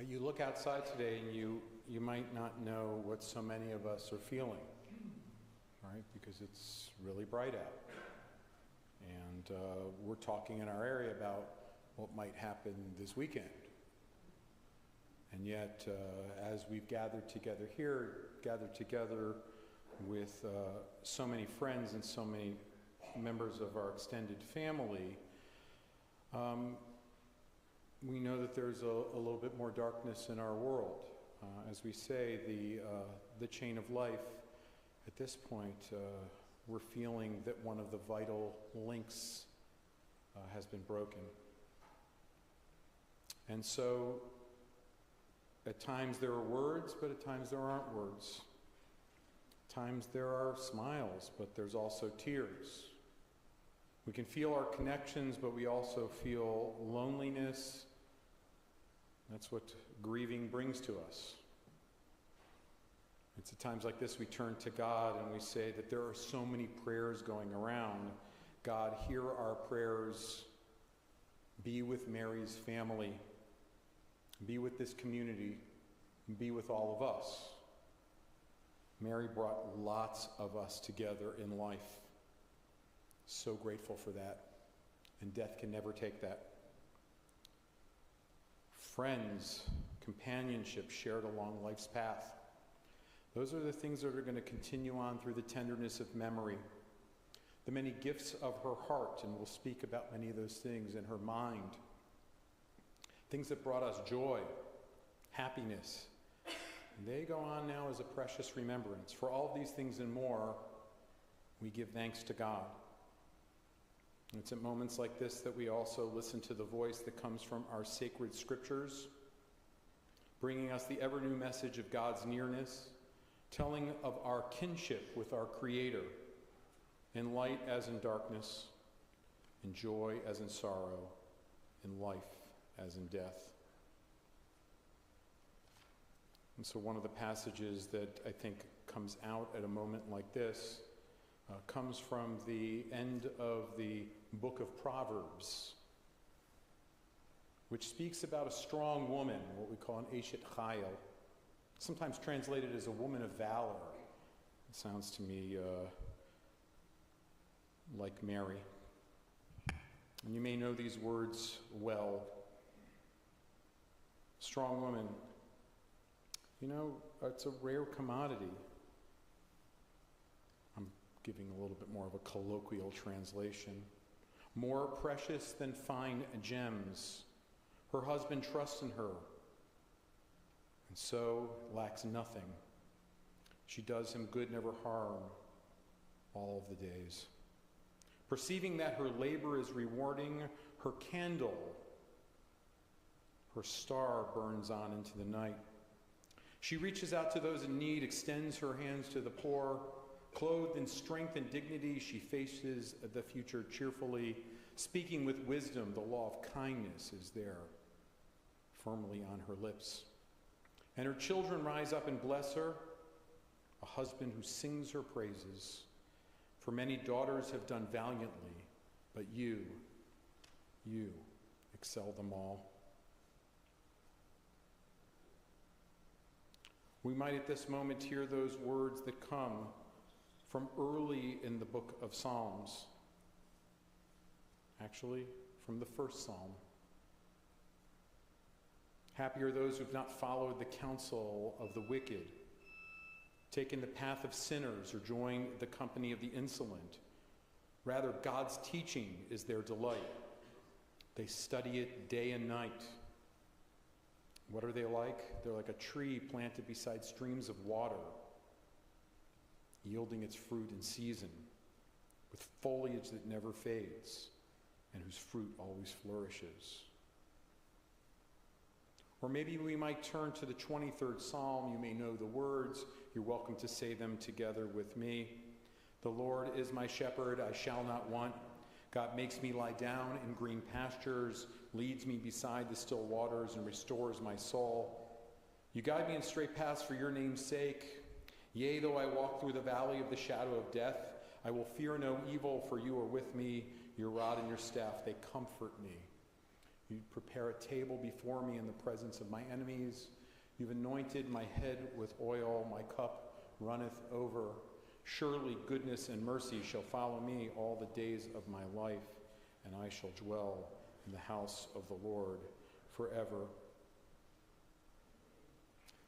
You look outside today and you might not know what so many of us are feeling, right? Because it's really bright out. And we're talking in our area about what might happen this weekend. And yet, as we've gathered together here, gathered together with so many friends and so many members of our extended family, we know that there's a little bit more darkness in our world. As we say, the chain of life, at this point, we're feeling that one of the vital links has been broken. And so, at times there are words, but at times there aren't words. At times there are smiles, but there's also tears. We can feel our connections, but we also feel loneliness. That's what grieving brings to us. It's at times like this we turn to God and we say that there are so many prayers going around. God, hear our prayers. Be with Mary's family. Be with this community. Be with all of us. Mary brought lots of us together in life. So grateful for that. And death can never take that. Friends, companionship shared along life's path. Those are the things that are going to continue on through the tenderness of memory. The many gifts of her heart, and we'll speak about many of those things in her mind. Things that brought us joy, happiness. And they go on now as a precious remembrance. For all of these things and more, we give thanks to God. And it's at moments like this that we also listen to the voice that comes from our sacred scriptures, bringing us the ever-new message of God's nearness, telling of our kinship with our Creator, in light as in darkness, in joy as in sorrow, in life as in death. And so one of the passages that I think comes out at a moment like this comes from the end of the book of Proverbs, which speaks about a strong woman, what we call an Eshet Chayil, sometimes translated as a woman of valor. It sounds to me like Mary. And you may know these words well. Strong woman. You know, it's a rare commodity. I'm giving a little bit more of a colloquial translation. More precious than fine gems. Her husband trusts in her, and so lacks nothing. She does him good, never harm, all of the days. Perceiving that her labor is rewarding, her candle, her star burns on into the night. She reaches out to those in need, extends her hands to the poor. Clothed in strength and dignity, she faces the future cheerfully. Speaking with wisdom, the law of kindness is there, firmly on her lips. And her children rise up and bless her, a husband who sings her praises. For many daughters have done valiantly, but you excel them all. We might at this moment hear those words that come from early in the book of Psalms. Actually, from the first Psalm. Happy are those who have not followed the counsel of the wicked, taken the path of sinners, or joined the company of the insolent. Rather, God's teaching is their delight. They study it day and night. What are they like? They're like a tree planted beside streams of water, yielding its fruit in season, with foliage that never fades, and whose fruit always flourishes. Or maybe we might turn to the 23rd Psalm. You may know the words. You're welcome to say them together with me. The Lord is my shepherd, I shall not want. God makes me lie down in green pastures, leads me beside the still waters, and restores my soul. You guide me in straight paths for your name's sake. Yea, though I walk through the valley of the shadow of death, I will fear no evil, for you are with me. Your rod and your staff, they comfort me. You prepare a table before me in the presence of my enemies. You've anointed my head with oil. My cup runneth over. Surely goodness and mercy shall follow me all the days of my life, and I shall dwell in the house of the Lord forever.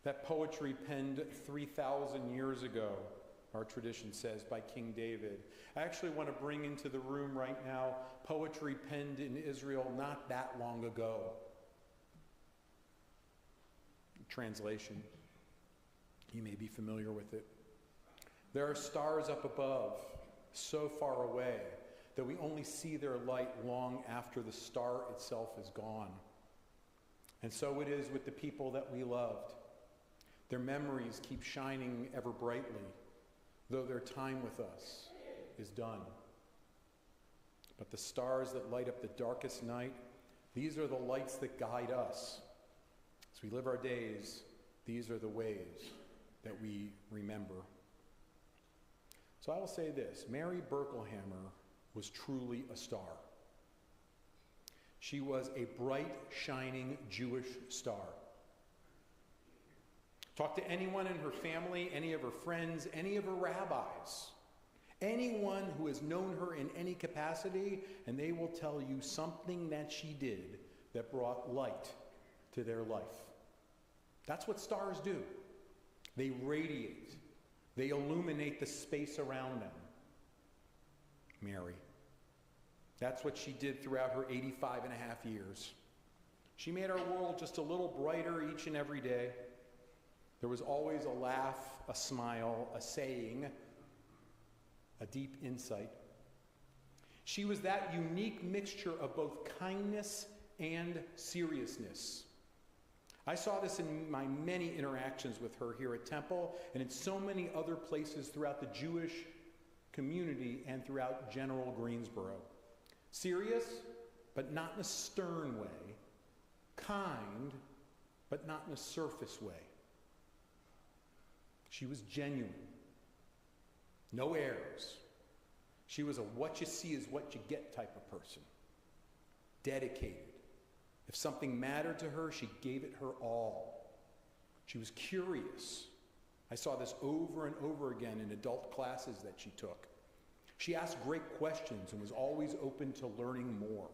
That poetry penned 3,000 years ago, our tradition says, by King David. I actually want to bring into the room right now poetry penned in Israel not that long ago. Translation. You may be familiar with it. There are stars up above, so far away, that we only see their light long after the star itself is gone. And so it is with the people that we loved. Their memories keep shining ever brightly, though their time with us is done. But the stars that light up the darkest night, these are the lights that guide us. As we live our days, these are the ways that we remember. So I will say this, Mary Berkelhammer was truly a star. She was a bright, shining Jewish star. Talk to anyone in her family, any of her friends, any of her rabbis, anyone who has known her in any capacity, and they will tell you something that she did that brought light to their life. That's what stars do. They radiate. They illuminate the space around them. Mary. That's what she did throughout her 85 and a half years. She made our world just a little brighter each and every day. There was always a laugh, a smile, a saying, a deep insight. She was that unique mixture of both kindness and seriousness. I saw this in my many interactions with her here at Temple and in so many other places throughout the Jewish community and throughout General Greensboro. Serious, but not in a stern way. Kind, but not in a surface way. She was genuine. No airs. She was a what you see is what you get type of person. Dedicated. If something mattered to her, she gave it her all. She was curious. I saw this over and over again in adult classes that she took. She asked great questions and was always open to learning more.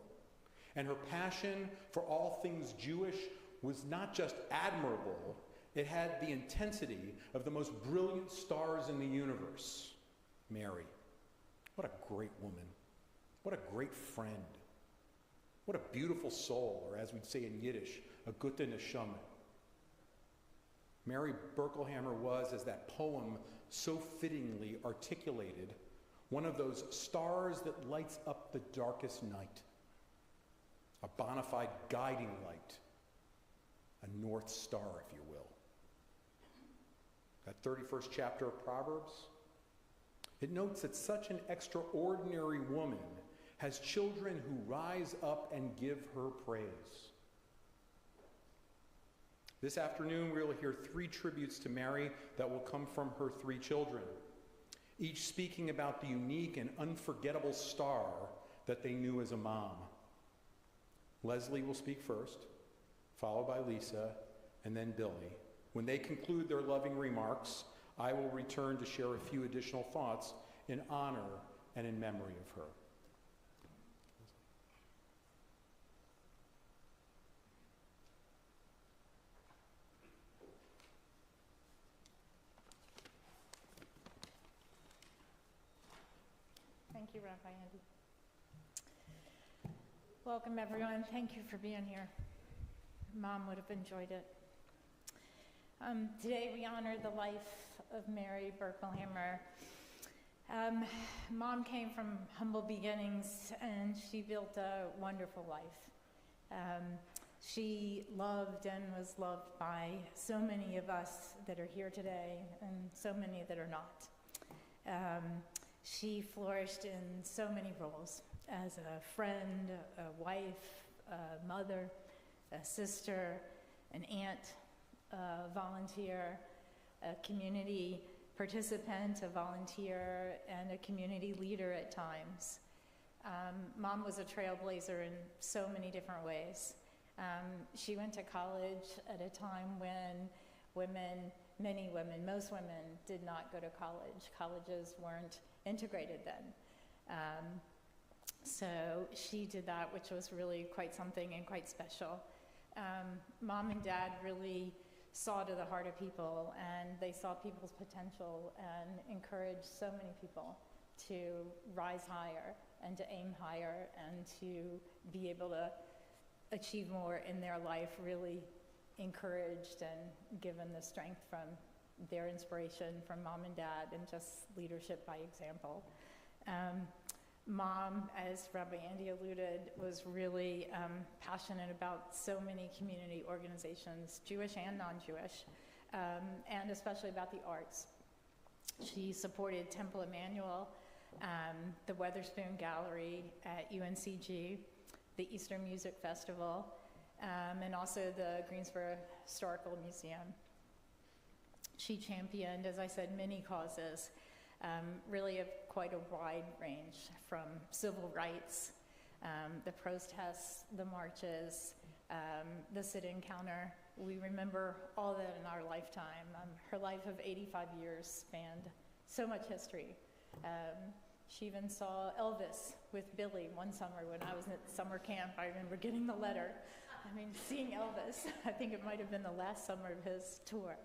And her passion for all things Jewish was not just admirable, it had the intensity of the most brilliant stars in the universe. Mary. What a great woman. What a great friend. What a beautiful soul, or as we'd say in Yiddish, a gute neshama. Mary Berkelhammer was, as that poem so fittingly articulated, one of those stars that lights up the darkest night. A bona fide guiding light. A North Star, if you will. That 31st chapter of Proverbs, it notes that such an extraordinary woman has children who rise up and give her praise. This afternoon, we will hear 3 tributes to Mary that will come from her 3 children, each speaking about the unique and unforgettable star that they knew as a mom. Leslie will speak first, followed by Lisa, and then Billy. When they conclude their loving remarks, I will return to share a few additional thoughts in honor and in memory of her. Thank you, Rabbi Andy. Welcome, everyone. Thank you for being here. Mom would have enjoyed it. Today we honor the life of Mary Berkelhammer. Mom came from humble beginnings and she built a wonderful life. She loved and was loved by so many of us that are here today and so many that are not. She flourished in so many roles as a friend, a wife, a mother, a sister, an aunt, a volunteer, a community participant, a volunteer, and a community leader at times. Mom was a trailblazer in so many different ways. She went to college at a time when many women, most women did not go to college. Colleges weren't integrated then. So she did that, which was really quite something and quite special. Mom and Dad really saw to the heart of people, and they saw people's potential and encouraged so many people to rise higher and to aim higher and to be able to achieve more in their life, really encouraged and given the strength from their inspiration from Mom and Dad and just leadership by example. Mom, as Rabbi Andy alluded, was really passionate about so many community organizations, Jewish and non-Jewish, and especially about the arts. She supported Temple Emmanuel, the Weatherspoon Gallery at UNCG, the Easter Music Festival, and also the Greensboro Historical Museum. She championed, as I said, many causes, really of quite a wide range, from civil rights, the protests, the marches, the sit-in counter. We remember all that in our lifetime. Her life of 85 years spanned so much history. She even saw Elvis with Billy one summer when I was at summer camp. I remember getting the letter. I mean, seeing Elvis, I think it might have been the last summer of his tour.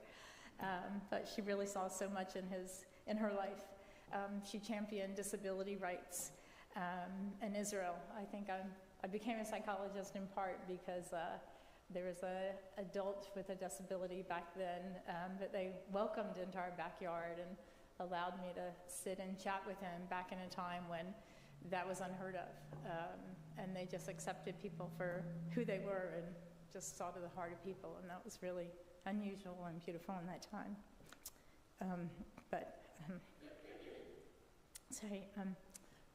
But she really saw so much in her life. She championed disability rights in Israel. I think I became a psychologist in part because there was an adult with a disability back then that they welcomed into our backyard and allowed me to sit and chat with him back in a time when that was unheard of. And they just accepted people for who they were and just saw to the heart of people. And that was really unusual and beautiful in that time.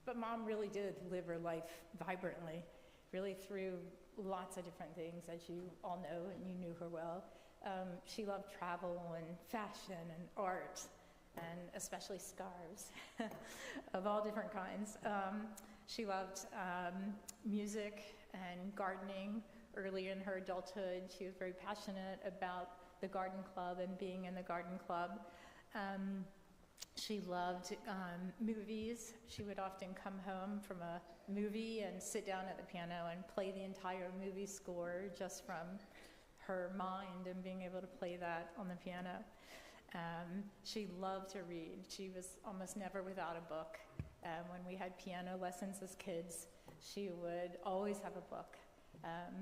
But Mom really did live her life vibrantly, really through lots of different things, as you all know, and you knew her well. She loved travel and fashion and art, and especially scarves of all different kinds. She loved music and gardening. Early in her adulthood, she was very passionate about the garden club and being in the garden club. She loved movies. She would often come home from a movie and sit down at the piano and play the entire movie score just from her mind and being able to play that on the piano. She loved to read. She was almost never without a book. When we had piano lessons as kids, she would always have a book.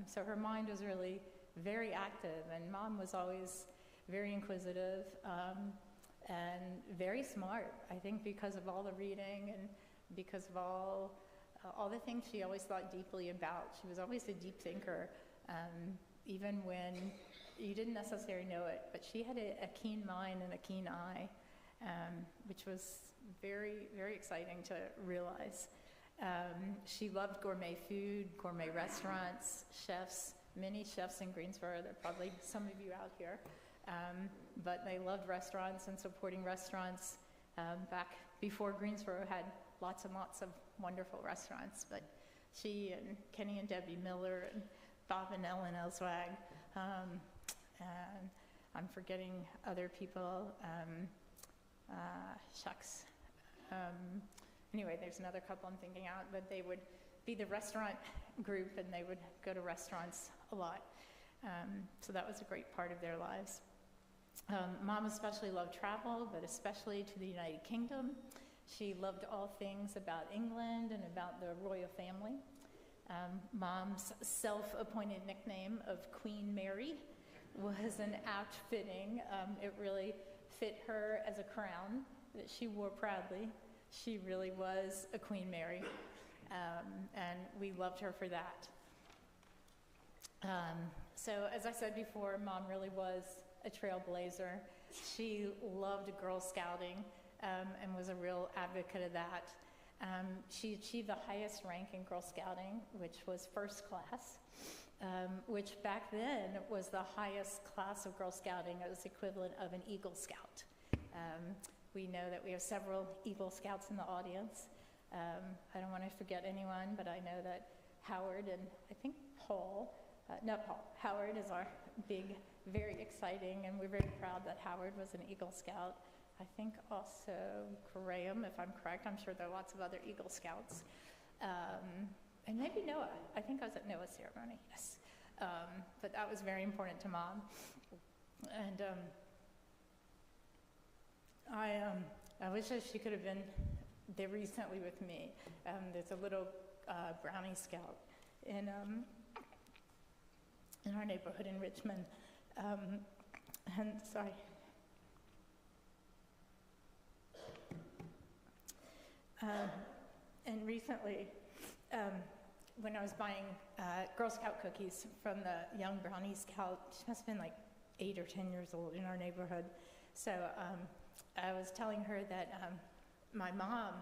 So her mind was really very active, and Mom was always very inquisitive and very smart, I think, because of all the reading and because of all the things she always thought deeply about. She was always a deep thinker, even when you didn't necessarily know it, but she had a keen mind and a keen eye, which was very, very exciting to realize. She loved gourmet food, gourmet restaurants, chefs, many chefs in Greensboro. There are probably some of you out here. But they loved restaurants and supporting restaurants. Back before Greensboro had lots and lots of wonderful restaurants. But she and Kenny and Debbie Miller and Bob and Ellen Elswag, and I'm forgetting other people. Shucks. Anyway, there's another couple I'm thinking out, but they would be the restaurant group and they would go to restaurants a lot. So that was a great part of their lives. Mom especially loved travel, but especially to the United Kingdom. She loved all things about England and about the royal family. Mom's self-appointed nickname of Queen Mary was an apt fitting. It really fit her as a crown that she wore proudly. She really was a Queen Mary, and we loved her for that. So as I said before, Mom really was a trailblazer. She loved Girl Scouting and was a real advocate of that. She achieved the highest rank in Girl Scouting, which was first class, which back then was the highest class of Girl Scouting. It was equivalent of an Eagle Scout. We know that we have several Eagle Scouts in the audience. I don't want to forget anyone, but I know that Howard and I think Paul, not Paul, Howard is our big, very exciting, and we're very proud that Howard was an Eagle Scout. I think also Graham, if I'm correct. I'm sure there are lots of other Eagle Scouts. And maybe Noah. I think I was at Noah's ceremony, yes. But that was very important to Mom. And I wish that she could have been there recently with me. There's a little Brownie Scout in our neighborhood in Richmond. And sorry. And recently, when I was buying Girl Scout cookies from the young Brownie Scout, she must have been like 8 or 10 years old in our neighborhood. So I was telling her that my mom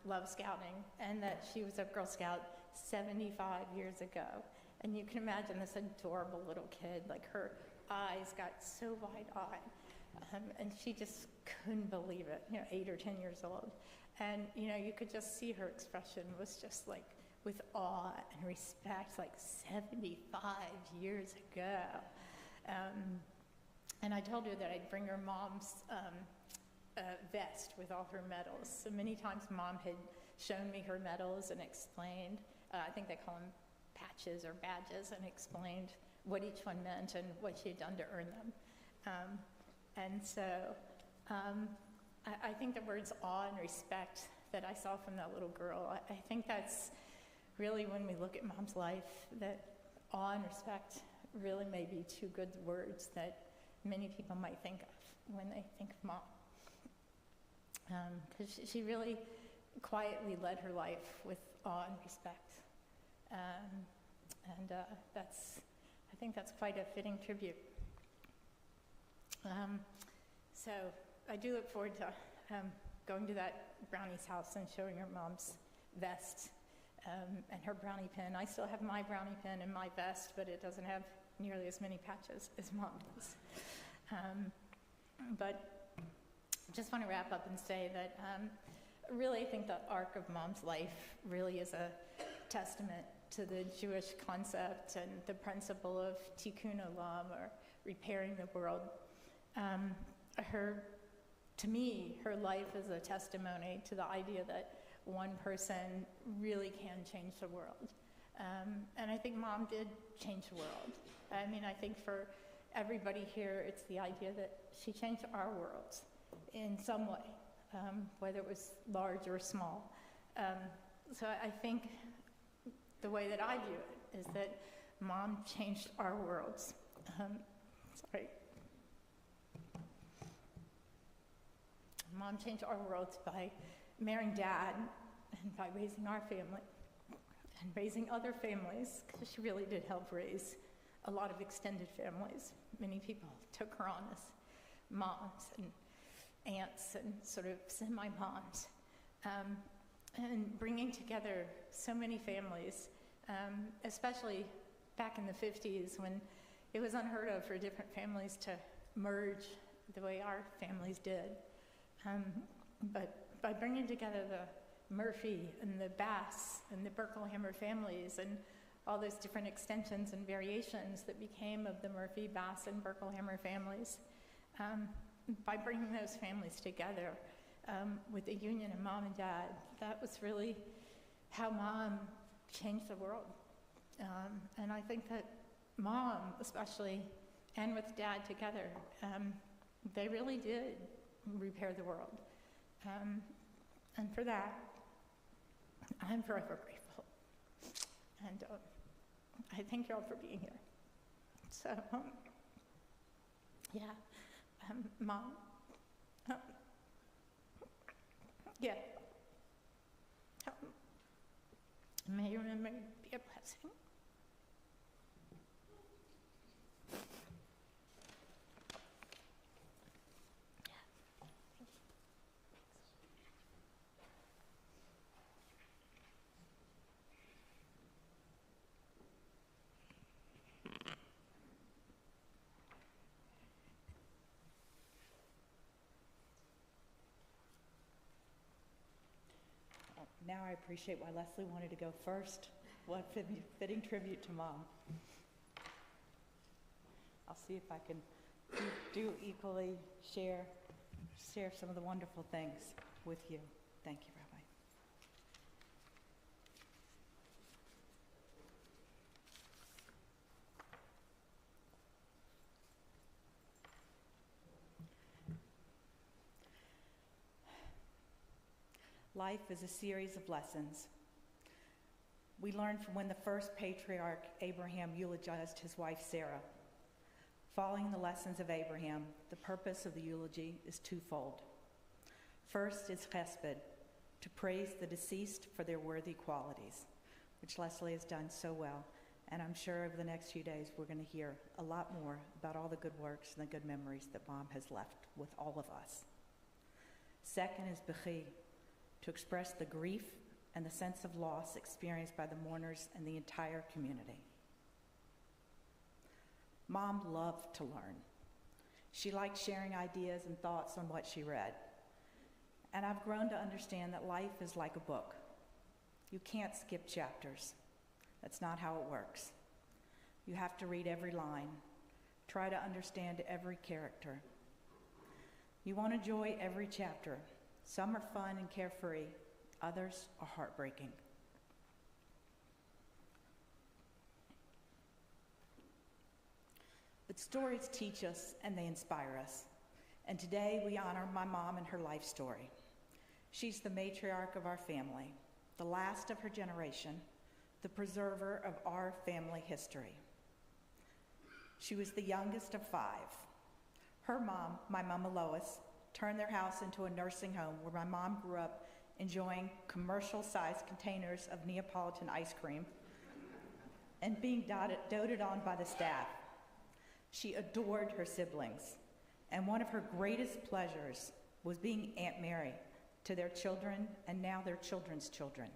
loved scouting and that she was a Girl Scout 75 years ago. And you can imagine this adorable little kid, like her eyes got so wide-eyed. And she just couldn't believe it, 8 or 10 years old. And, you could just see her expression was just like with awe and respect, like 75 years ago. And I told her that I'd bring her Mom's vest with all her medals. So many times Mom had shown me her medals and explained, I think they call them patches or badges, and explained what each one meant and what she had done to earn them. And so I think the words awe and respect that I saw from that little girl, I think that's really, when we look at Mom's life, that awe and respect really may be 2 good words that many people might think of when they think of Mom. Because she really quietly led her life with awe and respect. I think that's quite a fitting tribute. So I do look forward to going to that Brownie's house and showing her Mom's vest and her brownie pin. I still have my brownie pin and my vest, but it doesn't have nearly as many patches as Mom does. But just want to wrap up and say that really I think the arc of Mom's life really is a testament to the Jewish concept and the principle of tikkun olam, or repairing the world. To me, her life is a testimony to the idea that one person really can change the world. And I think Mom did change the world. I mean, I think for everybody here, it's the idea that she changed our worlds in some way, whether it was large or small. So I think the way that I view it is that Mom changed our worlds. Mom changed our worlds by marrying Dad and by raising our family and raising other families, because she really did help raise a lot of extended families. Many people took her on as moms and aunts and sort of semi-moms, and bringing together so many families, especially back in the 50s when it was unheard of for different families to merge the way our families did. But by bringing together the Murphy and the Bass and the Berkelhammer families and all those different extensions and variations that became of the Murphy, Bass, and Berkelhammer families, by bringing those families together with the union of Mom and Dad, that was really how Mom changed the world. And I think that Mom, especially, and with Dad together, they really did repair the world. And for that, I'm forever grateful. And I thank you all for being here. So, yeah, Mom, yeah. May your memory be a blessing. Now I appreciate why Leslie wanted to go first. What a fitting tribute to Mom. I'll see if I can do equally share some of the wonderful things with you. Thank you, Rabbi. Life is a series of lessons. We learn from when the first patriarch, Abraham, eulogized his wife, Sarah. Following the lessons of Abraham, the purpose of the eulogy is twofold. First is chesed, to praise the deceased for their worthy qualities, which Leslie has done so well. And I'm sure over the next few days, we're going to hear a lot more about all the good works and the good memories that Mom has left with all of us. Second is bechi, to express the grief and the sense of loss experienced by the mourners and the entire community. Mom loved to learn. She liked sharing ideas and thoughts on what she read. And I've grown to understand that life is like a book. You can't skip chapters. That's not how it works. You have to read every line, try to understand every character. You want to enjoy every chapter. Some are fun and carefree, others are heartbreaking. But stories teach us and they inspire us. And today we honor my mom and her life story. She's the matriarch of our family, the last of her generation, the preserver of our family history. She was the youngest of 5. Her mom, my Mama Lois, turned their house into a nursing home where my mom grew up enjoying commercial-sized containers of Neapolitan ice cream and being doted on by the staff. She adored her siblings, and one of her greatest pleasures was being Aunt Mary to their children and now their children's children.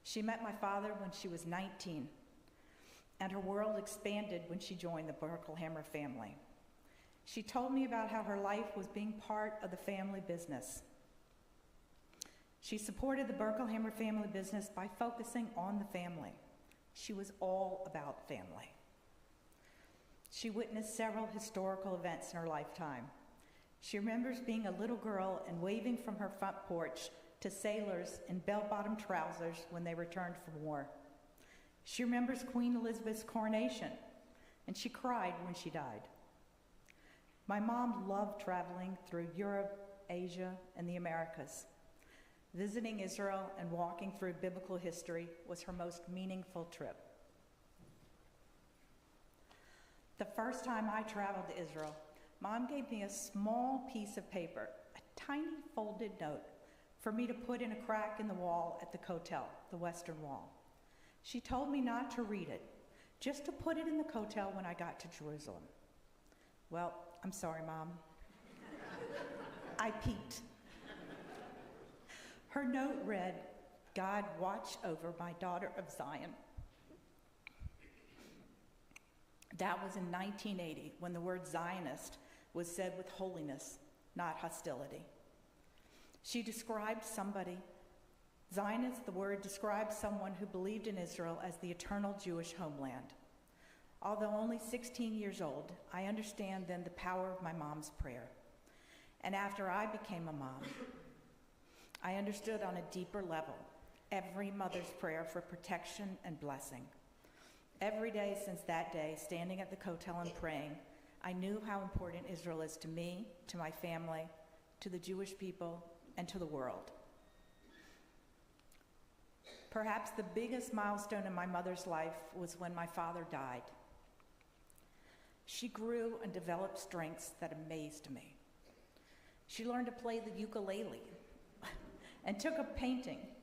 She met my father when she was 19, and her world expanded when she joined the Berkelhammer family. She told me about how her life was being part of the family business. She supported the Berkelhammer family business by focusing on the family. She was all about family. She witnessed several historical events in her lifetime. She remembers being a little girl and waving from her front porch to sailors in bell-bottom trousers when they returned from war. She remembers Queen Elizabeth's coronation, and she cried when she died. My mom loved traveling through Europe, Asia, and the Americas. Visiting Israel and walking through biblical history was her most meaningful trip. The first time I traveled to Israel, Mom gave me a small piece of paper, a tiny folded note, for me to put in a crack in the wall at the Kotel, the Western Wall. She told me not to read it, just to put it in the Kotel when I got to Jerusalem. Well, I'm sorry, Mom. I peeked. Her note read, "God watch over my daughter of Zion." That was in 1980, when the word Zionist was said with holiness, not hostility. She described somebody, Zionist, the word describes someone who believed in Israel as the eternal Jewish homeland. Although only 16 years old, I understand then the power of my mom's prayer. And after I became a mom, I understood on a deeper level every mother's prayer for protection and blessing. Every day since that day, standing at the Kotel and praying, I knew how important Israel is to me, to my family, to the Jewish people, and to the world. Perhaps the biggest milestone in my mother's life was when my father died. She grew and developed strengths that amazed me. She learned to play the ukulele and took up painting.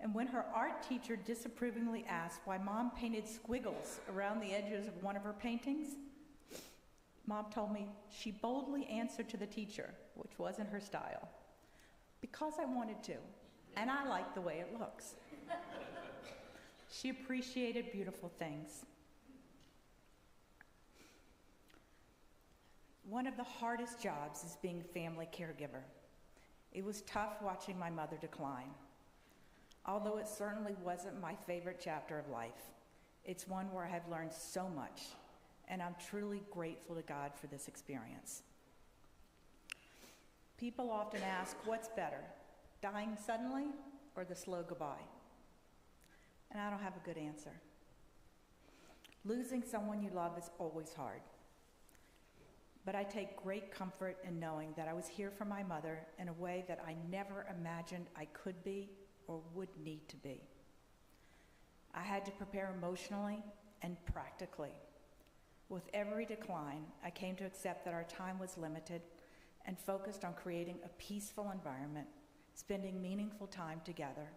And when her art teacher disapprovingly asked why Mom painted squiggles around the edges of one of her paintings, Mom told me she boldly answered to the teacher, which wasn't her style, "Because I wanted to, and I like the way it looks." She appreciated beautiful things. One of the hardest jobs is being a family caregiver. It was tough watching my mother decline. Although it certainly wasn't my favorite chapter of life, it's one where I have learned so much, and I'm truly grateful to God for this experience. People often ask, what's better, dying suddenly or the slow goodbye? And I don't have a good answer. Losing someone you love is always hard. But I take great comfort in knowing that I was here for my mother in a way that I never imagined I could be or would need to be. I had to prepare emotionally and practically. With every decline, I came to accept that our time was limited and focused on creating a peaceful environment, spending meaningful time together,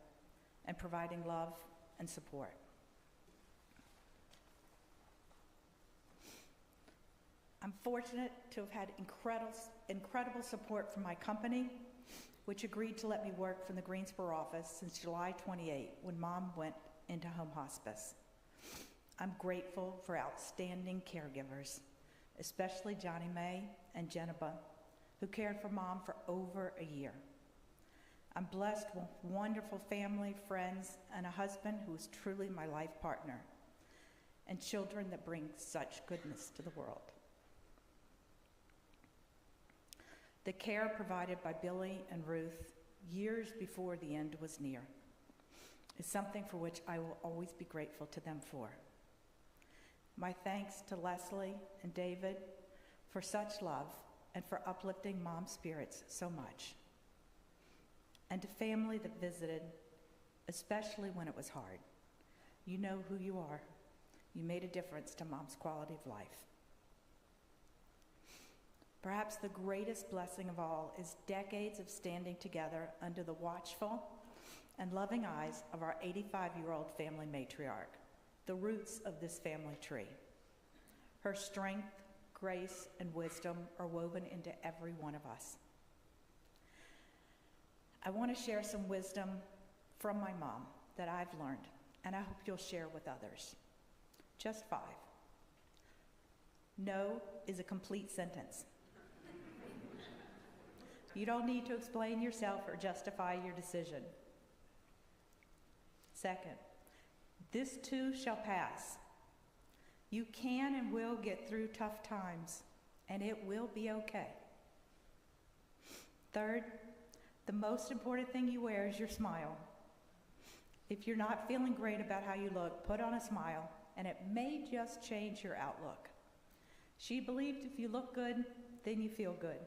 and providing love and support. I'm fortunate to have had incredible support from my company, which agreed to let me work from the Greensboro office since July 28, when Mom went into home hospice. I'm grateful for outstanding caregivers, especially Johnny Mae and Jennifer, who cared for Mom for over a year. I'm blessed with wonderful family, friends, and a husband who is truly my life partner, and children that bring such goodness to the world. The care provided by Billy and Ruth years before the end was near is something for which I will always be grateful to them for. My thanks to Leslie and David for such love and for uplifting Mom's spirits so much. And to family that visited, especially when it was hard. You know who you are. You made a difference to Mom's quality of life. Perhaps the greatest blessing of all is decades of standing together under the watchful and loving eyes of our 85-year-old family matriarch, the roots of this family tree. Her strength, grace, and wisdom are woven into every one of us. I want to share some wisdom from my mom that I've learned, and I hope you'll share with others. Just 5. No is a complete sentence. You don't need to explain yourself or justify your decision. 2nd, this too shall pass. You can and will get through tough times, and it will be okay. 3rd, the most important thing you wear is your smile. If you're not feeling great about how you look, put on a smile, and it may just change your outlook. She believed if you look good, then you feel good.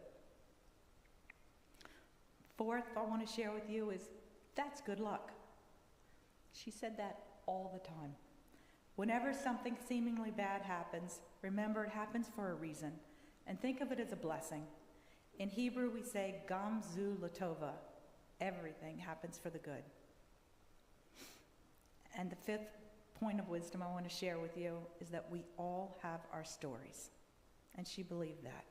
4th, I want to share with you is, that's good luck. She said that all the time. Whenever something seemingly bad happens, remember it happens for a reason, and think of it as a blessing. In Hebrew, we say, Gam zu latova. Everything happens for the good. And the 5th point of wisdom I want to share with you is that we all have our stories. And she believed that.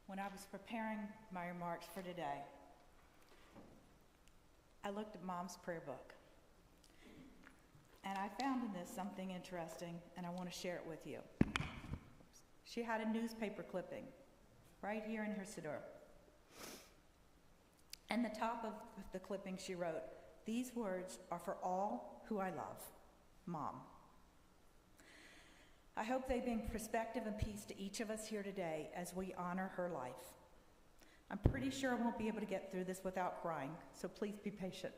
When I was preparing my remarks for today, I looked at Mom's prayer book. And I found in this something interesting, and I want to share it with you. She had a newspaper clipping right here in her siddur. And the top of the clipping she wrote, "These words are for all who I love, Mom." I hope they bring perspective and peace to each of us here today as we honor her life. I'm pretty sure I won't be able to get through this without crying, so please be patient.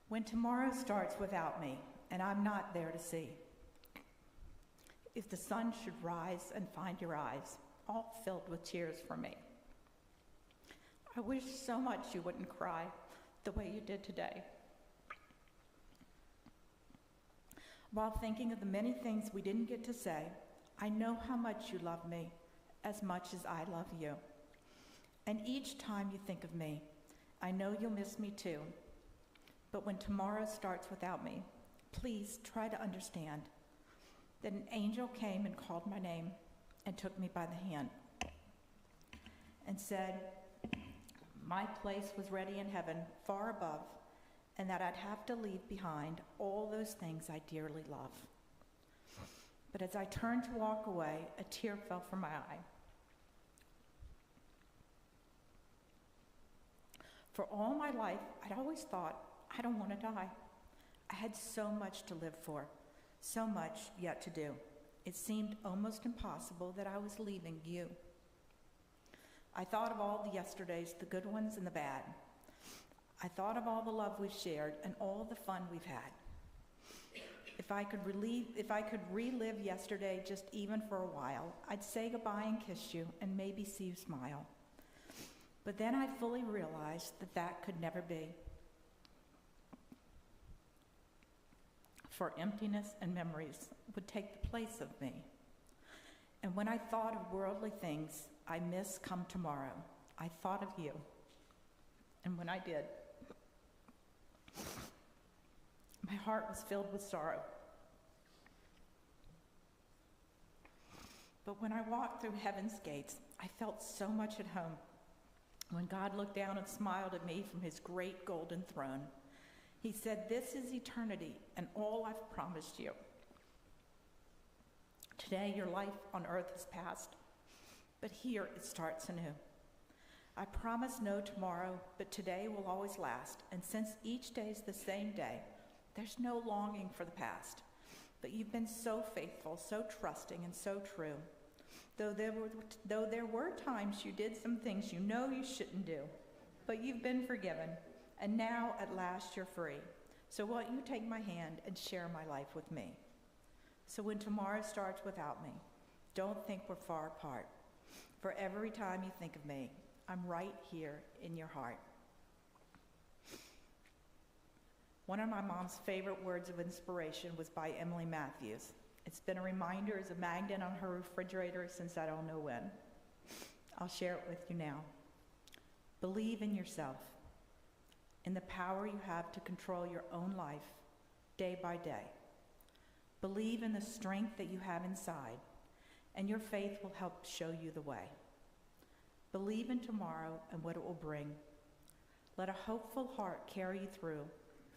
When tomorrow starts without me, and I'm not there to see, if the sun should rise and find your eyes all filled with tears for me, I wish so much you wouldn't cry the way you did today. While thinking of the many things we didn't get to say, I know how much you love me as much as I love you. And each time you think of me, I know you'll miss me too. But when tomorrow starts without me, please try to understand that an angel came and called my name and took me by the hand and said, my place was ready in heaven, far above, and that I'd have to leave behind all those things I dearly love. But as I turned to walk away, a tear fell from my eye. For all my life, I'd always thought, I don't want to die. I had so much to live for, so much yet to do. It seemed almost impossible that I was leaving you. I thought of all the yesterdays, the good ones and the bad. I thought of all the love we've shared and all the fun we've had. If I could relive yesterday just even for a while, I'd say goodbye and kiss you and maybe see you smile. But then I fully realized that that could never be. For emptiness and memories would take the place of me. And when I thought of worldly things I miss come tomorrow, I thought of you. And when I did, my heart was filled with sorrow. But when I walked through heaven's gates, I felt so much at home. When God looked down and smiled at me from his great golden throne, he said, "This is eternity and all I've promised you." Today, your life on earth is past, but here it starts anew. I promise no tomorrow, but today will always last. And since each day is the same day, there's no longing for the past. But you've been so faithful, so trusting, and so true. Though there were times you did some things you know you shouldn't do, but you've been forgiven, and now at last you're free. So won't you take my hand and share my life with me? So when tomorrow starts without me, don't think we're far apart. For every time you think of me, I'm right here in your heart. One of my mom's favorite words of inspiration was by Emily Matthews. It's been a reminder as a magnet on her refrigerator since I don't know when. I'll share it with you now. Believe in yourself, in the power you have to control your own life day by day. Believe in the strength that you have inside, and your faith will help show you the way. Believe in tomorrow and what it will bring. Let a hopeful heart carry you through,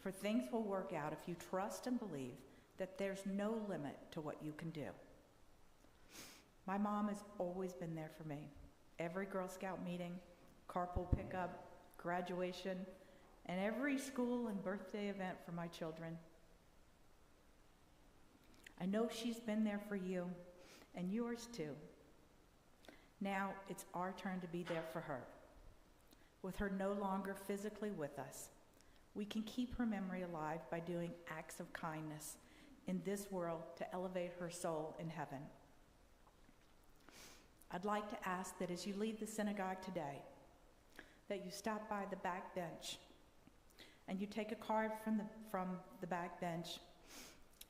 for things will work out if you trust and believe that there's no limit to what you can do. My mom has always been there for me. Every Girl Scout meeting, carpool pickup, graduation, and every school and birthday event for my children. I know she's been there for you, and yours too. Now it's our turn to be there for her. With her no longer physically with us, we can keep her memory alive by doing acts of kindness in this world to elevate her soul in heaven. I'd like to ask that as you leave the synagogue today, that you stop by the back bench and you take a card from the back bench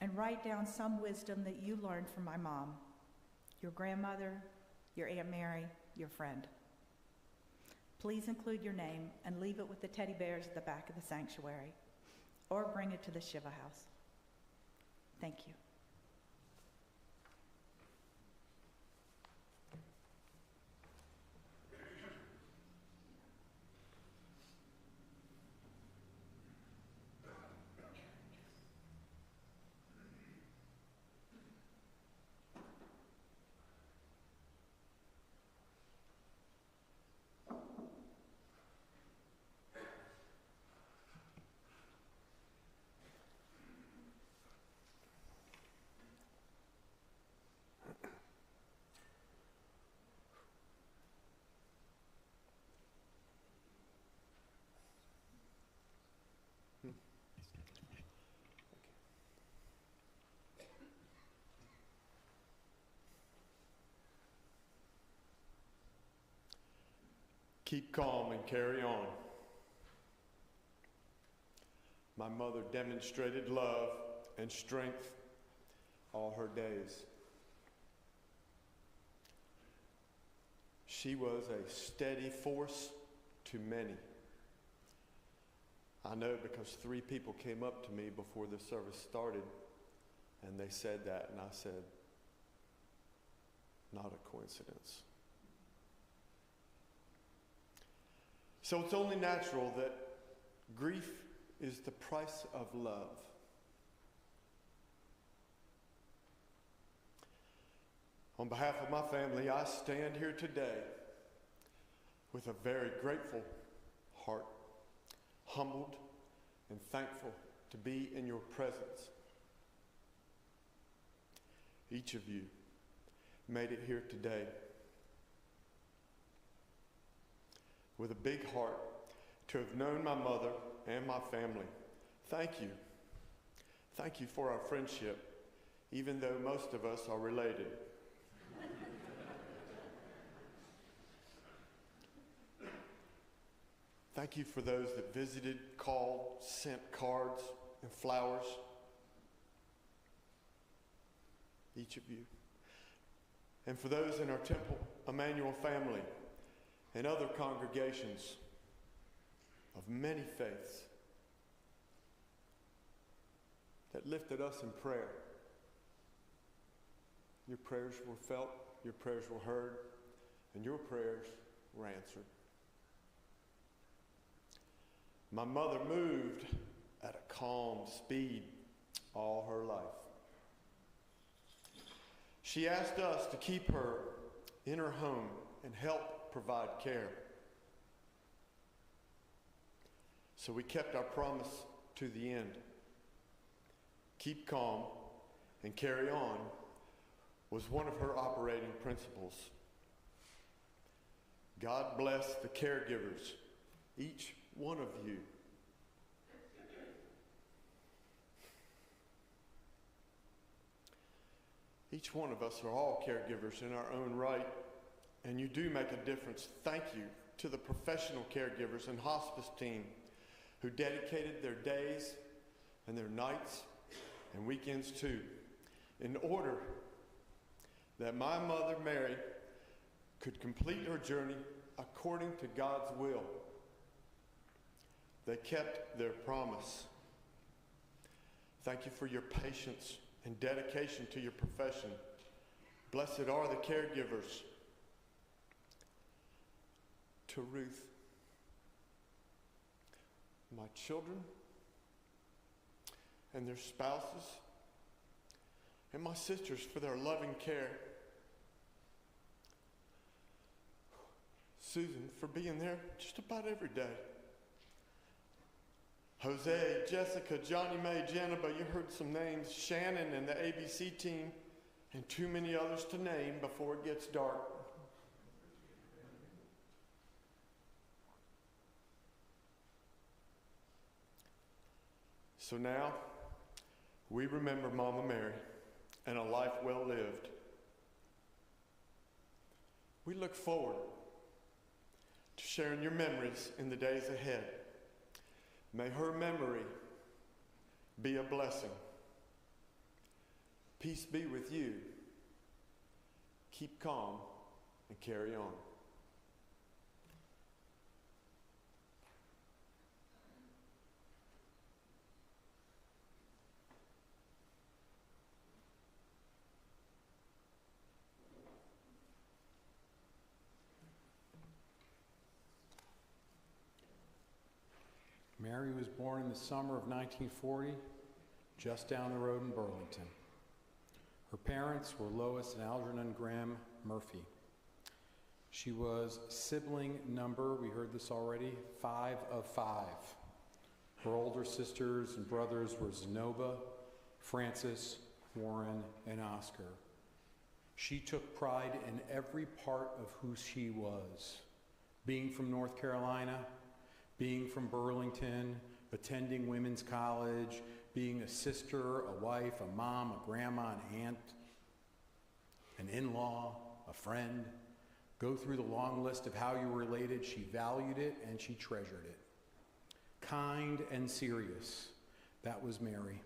and write down some wisdom that you learned from my mom, your grandmother, your Aunt Mary, your friend. Please include your name and leave it with the teddy bears at the back of the sanctuary, or bring it to the Shiva house. Thank you. Keep calm and carry on. My mother demonstrated love and strength all her days. She was a steady force to many. I know because 3 people came up to me before the service started and they said that, and I said, not a coincidence. So it's only natural that grief is the price of love. On behalf of my family, I stand here today with a very grateful heart, humbled and thankful to be in your presence. Each of you made it here today with a big heart to have known my mother and my family. Thank you. Thank you for our friendship, even though most of us are related. Thank you for those that visited, called, sent cards and flowers. Each of you. And for those in our Temple Emmanuel family and other congregations of many faiths that lifted us in prayer. Your prayers were felt, your prayers were heard, and your prayers were answered. My mother moved at a calm speed all her life. She asked us to keep her in her home and help provide care. So we kept our promise to the end. Keep calm and carry on was one of her operating principles. God bless the caregivers, each one of you. Each one of us are all caregivers in our own right, and you do make a difference. Thank you to the professional caregivers and hospice team who dedicated their days and their nights and weekends too, in order that my mother, Mary, could complete her journey according to God's will. They kept their promise. Thank you for your patience and dedication to your profession. Blessed are the caregivers. To Ruth, my children and their spouses, and my sisters for their loving care. Susan for being there just about every day. Jose, Jessica, Johnny Mae, Janiba, you heard some names, Shannon and the ABC team, and too many others to name before it gets dark. So now, we remember Mama Mary and a life well lived. We look forward to sharing your memories in the days ahead. May her memory be a blessing. Peace be with you. Keep calm and carry on. Mary was born in the summer of 1940, just down the road in Burlington. Her parents were Lois and Algernon Graham Murphy. She was sibling number, we heard this already, 5 of 5. Her older sisters and brothers were Zenobia, Francis, Warren, and Oscar. She took pride in every part of who she was, being from North Carolina, being from Burlington, attending women's college, being a sister, a wife, a mom, a grandma, an aunt, an in-law, a friend. Go through the long list of how you were related. She valued it and she treasured it. Kind and serious. That was Mary.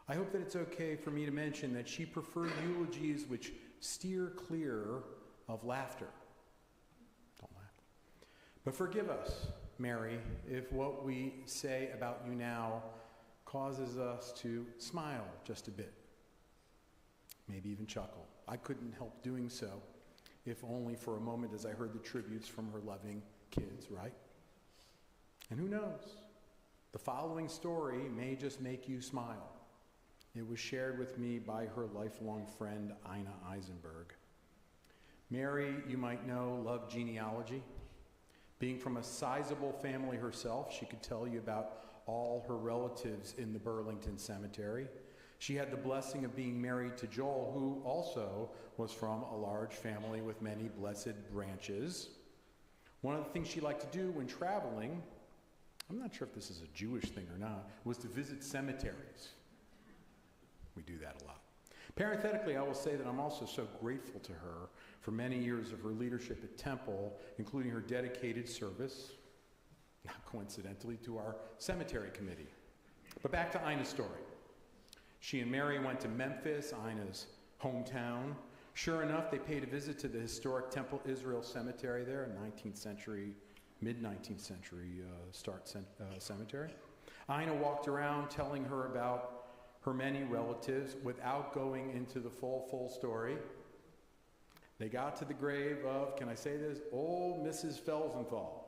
I hope that it's okay for me to mention that she preferred eulogies which steer clear of laughter. Don't laugh. But forgive us, Mary, if what we say about you now causes us to smile just a bit, maybe even chuckle. I couldn't help doing so, if only for a moment as I heard the tributes from her loving kids, right? And who knows? The following story may just make you smile. It was shared with me by her lifelong friend, Ina Eisenberg. Mary, you might know, loved genealogy. Being from a sizable family herself, she could tell you about all her relatives in the Burlington Cemetery. She had the blessing of being married to Joel, who also was from a large family with many blessed branches. One of the things she liked to do when traveling, I'm not sure if this is a Jewish thing or not, was to visit cemeteries. We do that a lot. Parenthetically, I will say that I'm also so grateful to her for many years of her leadership at Temple, including her dedicated service, not coincidentally, to our cemetery committee. But back to Ina's story. She and Mary went to Memphis, Ina's hometown. Sure enough, they paid a visit to the historic Temple Israel Cemetery there, a 19th century, mid-19th century cemetery. Ina walked around telling her about her many relatives without going into the full story. They got to the grave of, can I say this, old Mrs. Felsenthal.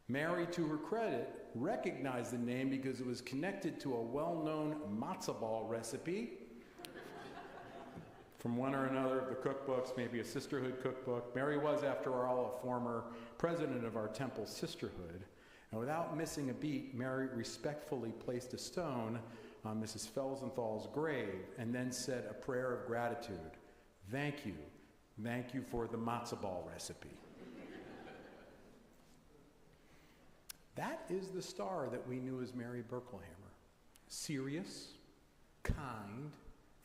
Mary, to her credit, recognized the name because it was connected to a well-known matzo ball recipe from one or another of the cookbooks, maybe a sisterhood cookbook. Mary was, after all, a former president of our Temple sisterhood. And without missing a beat, Mary respectfully placed a stone on Mrs. Felsenthal's grave and then said a prayer of gratitude. Thank you. Thank you for the matzo ball recipe. That is the star that we knew as Mary Berkelhammer. Serious, kind,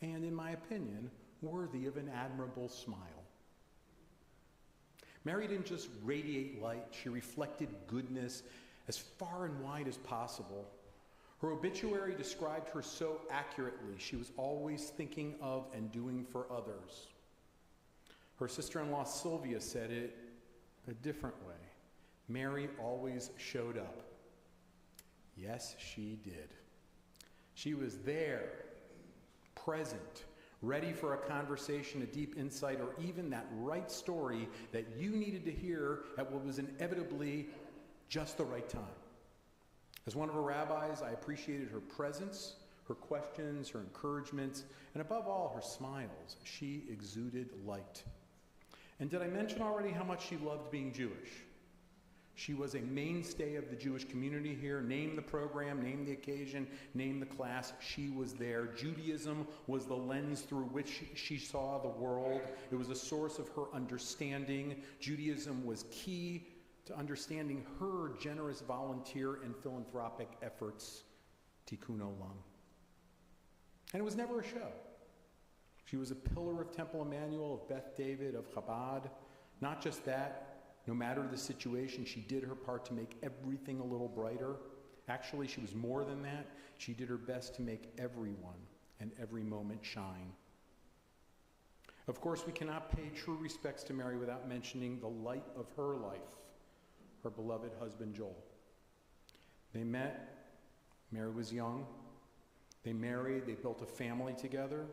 and in my opinion, worthy of an admirable smile. Mary didn't just radiate light, she reflected goodness as far and wide as possible. Her obituary described her so accurately. She was always thinking of and doing for others. Her sister-in-law Sylvia said it a different way. Mary always showed up. Yes, she did. She was there, present, ready for a conversation, a deep insight, or even that right story that you needed to hear at what was inevitably just the right time. As one of her rabbis, I appreciated her presence, her questions, her encouragements, and above all, her smiles. She exuded light. And did I mention already how much she loved being Jewish? She was a mainstay of the Jewish community here. Name the program, name the occasion, name the class. She was there. Judaism was the lens through which she saw the world. It was a source of her understanding. Judaism was key to understanding her generous volunteer and philanthropic efforts, Tikkun Olam. And it was never a show. She was a pillar of Temple Emmanuel, of Beth David, of Chabad. Not just that, no matter the situation, she did her part to make everything a little brighter. Actually, she was more than that. She did her best to make everyone and every moment shine. Of course, we cannot pay true respects to Mary without mentioning the light of her life, her beloved husband, Joel. They met. Mary was young. They married. They built a family together.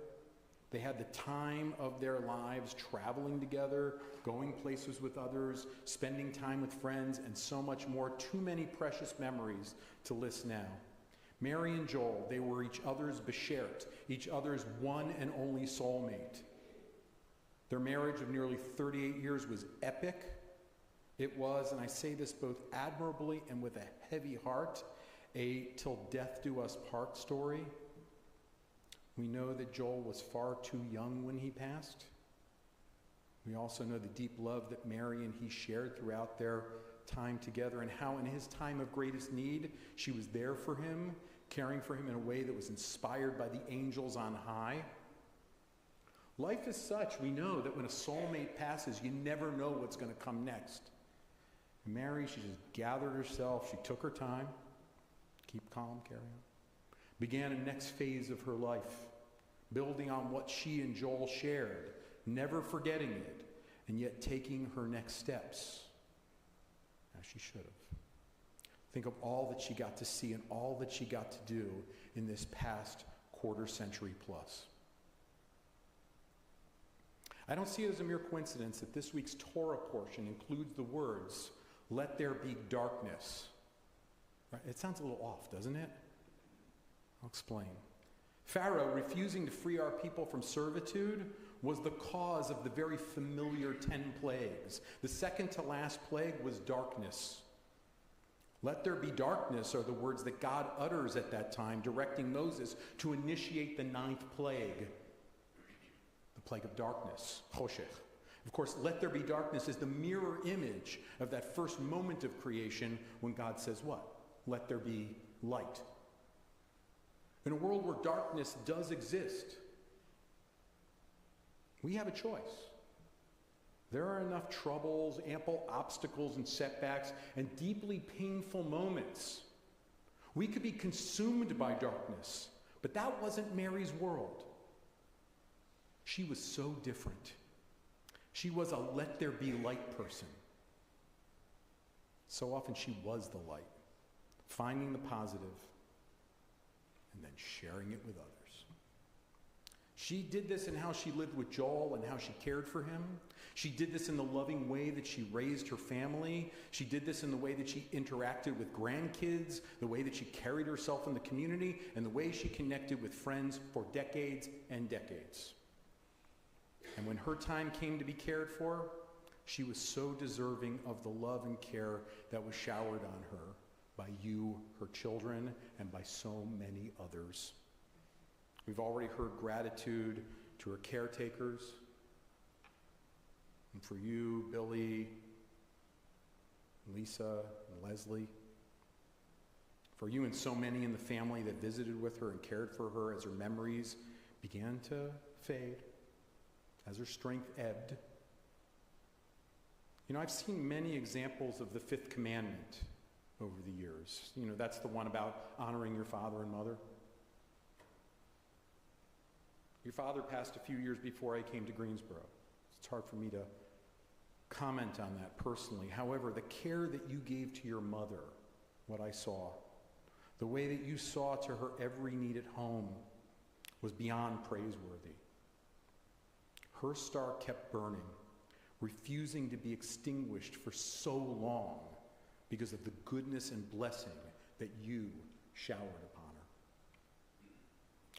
They had the time of their lives traveling together, going places with others, spending time with friends, and so much more. Too many precious memories to list now. Mary and Joel, they were each other's beshert, each other's one and only soulmate. Their marriage of nearly 38 years was epic. It was, and I say this both admirably and with a heavy heart, a till death do us part story. We know that Joel was far too young when he passed. We also know the deep love that Mary and he shared throughout their time together, and how in his time of greatest need, she was there for him, caring for him in a way that was inspired by the angels on high. Life is such, we know that when a soulmate passes, you never know what's going to come next. And Mary, she just gathered herself, she took her time, keep calm, carry on, began a next phase of her life, building on what she and Joel shared, never forgetting it, and yet taking her next steps, as she should have. Think of all that she got to see and all that she got to do in this past quarter century plus. I don't see it as a mere coincidence that this week's Torah portion includes the words, "Let there be darkness." Right? It sounds a little off, doesn't it? I'll explain. Pharaoh refusing to free our people from servitude was the cause of the very familiar 10 plagues. The second to last plague was darkness. Let there be darkness are the words that God utters at that time, directing Moses to initiate the 9th plague, the plague of darkness, Choshech. Of course, let there be darkness is the mirror image of that first moment of creation when God says what? Let there be light. In a world where darkness does exist, we have a choice. There are enough troubles, ample obstacles and setbacks, and deeply painful moments. We could be consumed by darkness, but that wasn't Mary's world. She was so different. She was a let there be light person. So often she was the light, finding the positive and then sharing it with others. She did this in how she lived with Joel and how she cared for him. She did this in the loving way that she raised her family. She did this in the way that she interacted with grandkids, the way that she carried herself in the community, and the way she connected with friends for decades and decades. And when her time came to be cared for, she was so deserving of the love and care that was showered on her by you, her children, and by so many others. We've already heard gratitude to her caretakers, and for you, Billy, Lisa, and Leslie. For you and so many in the family that visited with her and cared for her as her memories began to fade, as her strength ebbed. You know, I've seen many examples of the 5th commandment over the years. You know, that's the one about honoring your father and mother. Your father passed a few years before I came to Greensboro. It's hard for me to comment on that personally. However, the care that you gave to your mother, what I saw, the way that you saw to her every need at home was beyond praiseworthy. Her star kept burning, refusing to be extinguished for so long because of the goodness and blessing that you showered upon her.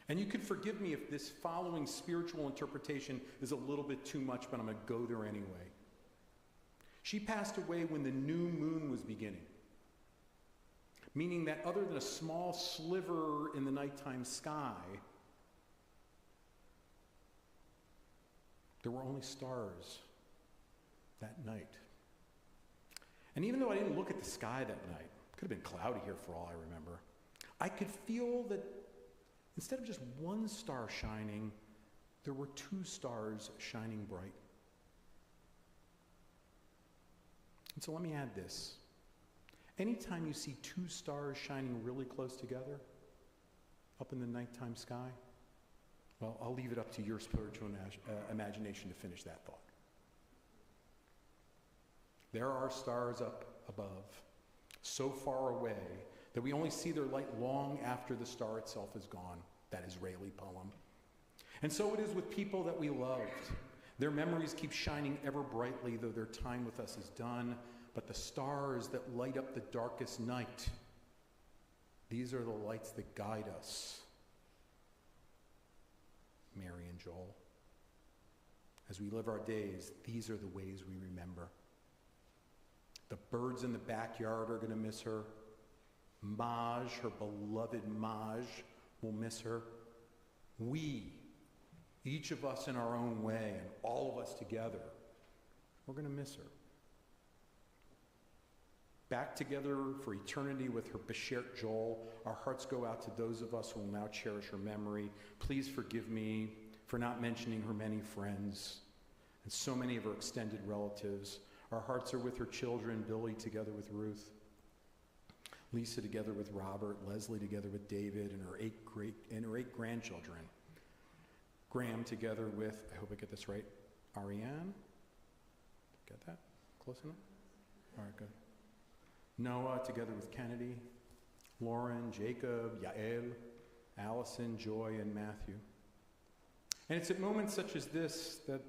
And you could forgive me if this following spiritual interpretation is a little bit too much, but I'm going to go there anyway. She passed away when the new moon was beginning, meaning that other than a small sliver in the nighttime sky, there were only stars that night. And even though I didn't look at the sky that night, it could have been cloudy here for all I remember, I could feel that instead of just one star shining, there were 2 stars shining bright. And so let me add this. Anytime you see 2 stars shining really close together, up in the nighttime sky, well, I'll leave it up to your spiritual imagination to finish that thought. There are stars up above, so far away that we only see their light long after the star itself is gone. That Israeli poem. And so it is with people that we loved. Their memories keep shining ever brightly, though their time with us is done. But the stars that light up the darkest night, these are the lights that guide us. Mary and Joel. As we live our days, these are the ways we remember. The birds in the backyard are going to miss her. Maj, her beloved Maj, will miss her. We, each of us in our own way, and all of us together, we're going to miss her. Back together for eternity with her Beshert Joel, our hearts go out to those of us who will now cherish her memory. Please forgive me for not mentioning her many friends and so many of her extended relatives. Our hearts are with her children, Billy together with Ruth, Lisa together with Robert, Leslie together with David, and her eight grandchildren. Graham together with, I hope I get this right, Ariane? Get that? Close enough? All right, good. Noah together with Kennedy, Lauren, Jacob, Yael, Allison, Joy, and Matthew. And it's at moments such as this that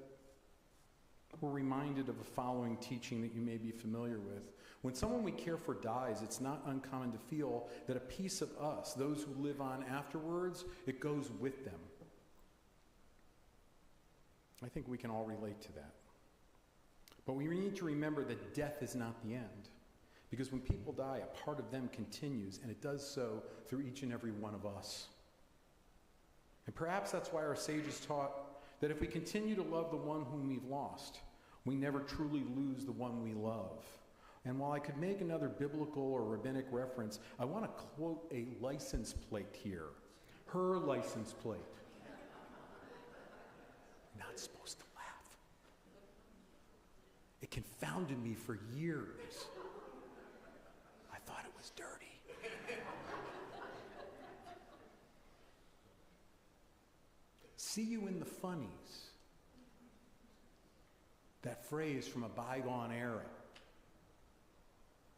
we're reminded of a following teaching that you may be familiar with. When someone we care for dies, it's not uncommon to feel that a piece of us, those who live on afterwards, it goes with them. I think we can all relate to that. But we need to remember that death is not the end. Because when people die, a part of them continues, and it does so through each and every one of us. And perhaps that's why our sages taught that if we continue to love the one whom we've lost, we never truly lose the one we love. And while I could make another biblical or rabbinic reference, I want to quote a license plate here. Her license plate. Not supposed to laugh. It confounded me for years. I thought it was dirty. See you in the funnies. That phrase from a bygone era.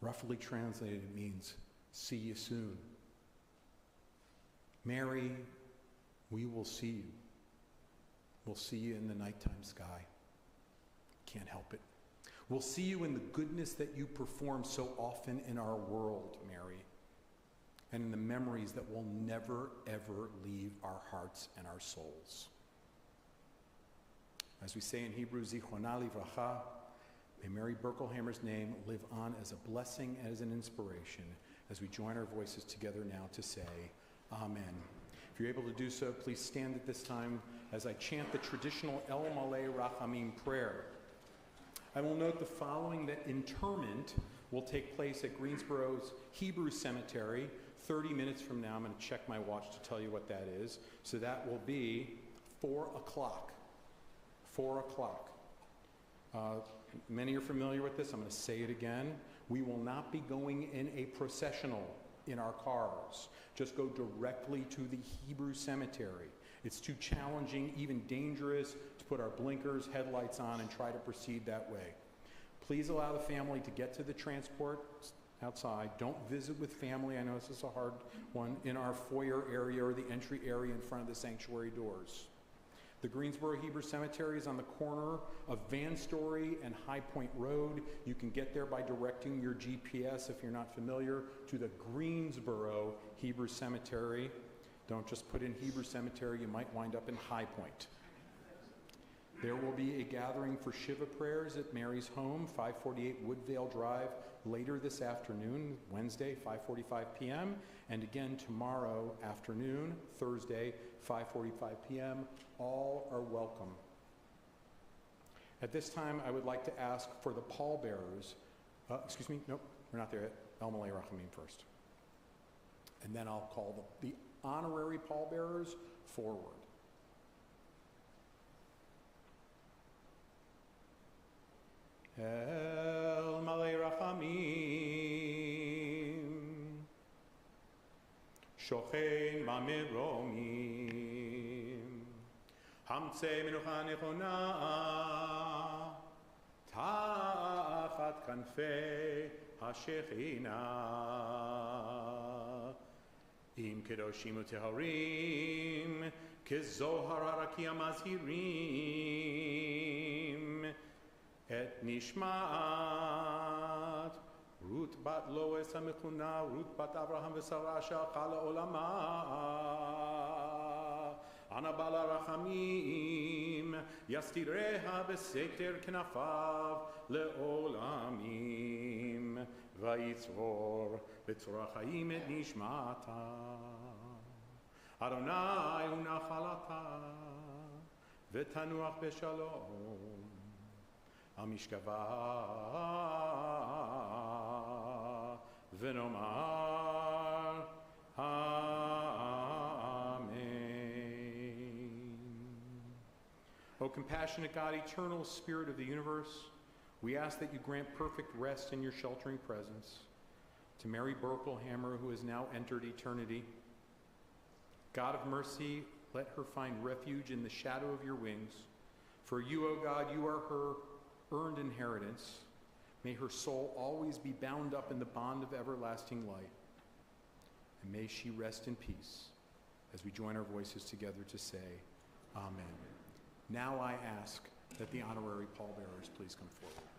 Roughly translated, it means, see you soon. Mary, we will see you. We'll see you in the nighttime sky. Can't help it. We'll see you in the goodness that you perform so often in our world, Mary, and in the memories that will never, ever leave our hearts and our souls. As we say in Hebrew, Zichronah livracha, may Mary Berkelhammer's name live on as a blessing and as an inspiration as we join our voices together now to say, Amen. If you're able to do so, please stand at this time as I chant the traditional El Malei Rachamim prayer. I will note the following, that interment will take place at Greensboro's Hebrew Cemetery 30 minutes from now. I'm going to check my watch to tell you what that is. So that will be 4 o'clock. 4 o'clock. Many are familiar with this. I'm going to say it again. We will not be going in a processional in our cars. Just go directly to the Hebrew Cemetery. It's too challenging, even dangerous, to put our blinkers, headlights on, and try to proceed that way. Please allow the family to get to the transport outside. Don't visit with family. I know this is a hard one, in our foyer area or the entry area in front of the sanctuary doors. The Greensboro Hebrew Cemetery is on the corner of Van Story and High Point Road. You can get there by directing your GPS, if you're not familiar, to the Greensboro Hebrew Cemetery. Don't just put in Hebrew Cemetery, you might wind up in High Point. There will be a gathering for Shiva prayers at Mary's home, 548 Woodvale Drive, later this afternoon, Wednesday, 5:45 p.m., and again tomorrow afternoon, Thursday, 5:45 p.m. All are welcome. At this time, I would like to ask for the pallbearers. Nope, we're not there yet. El Malei Rachamim first. And then I'll call the honorary pallbearers forward. El Malei Rachamim, Shochein Mamiromim, Hamtzei Menucha Nechona, Tachat Kanfei HaShechina, Im Kedoshim Uteharim, Kezohar Arakia Mazhirim, Et Nishmat Ruth bat Lois HaMechuna, Ruth bat Avraham v'Sara Chala Olama, Ana Bala Rachamim, Yastireha v'Seter Knafav Le'olamim, Vayitzvor v'Tzorah Chaim et Nishmata, Adonai Unachalata v'Tanuach B'Shalom, Amishkava v'nomar Amen. O compassionate God, eternal Spirit of the universe, we ask that you grant perfect rest in your sheltering presence to Mary Berkelhammer, who has now entered eternity. God of mercy, let her find refuge in the shadow of your wings. For you, O God, you are her earned inheritance. May her soul always be bound up in the bond of everlasting light. And may she rest in peace as we join our voices together to say, Amen. Now I ask that the honorary pallbearers please come forward.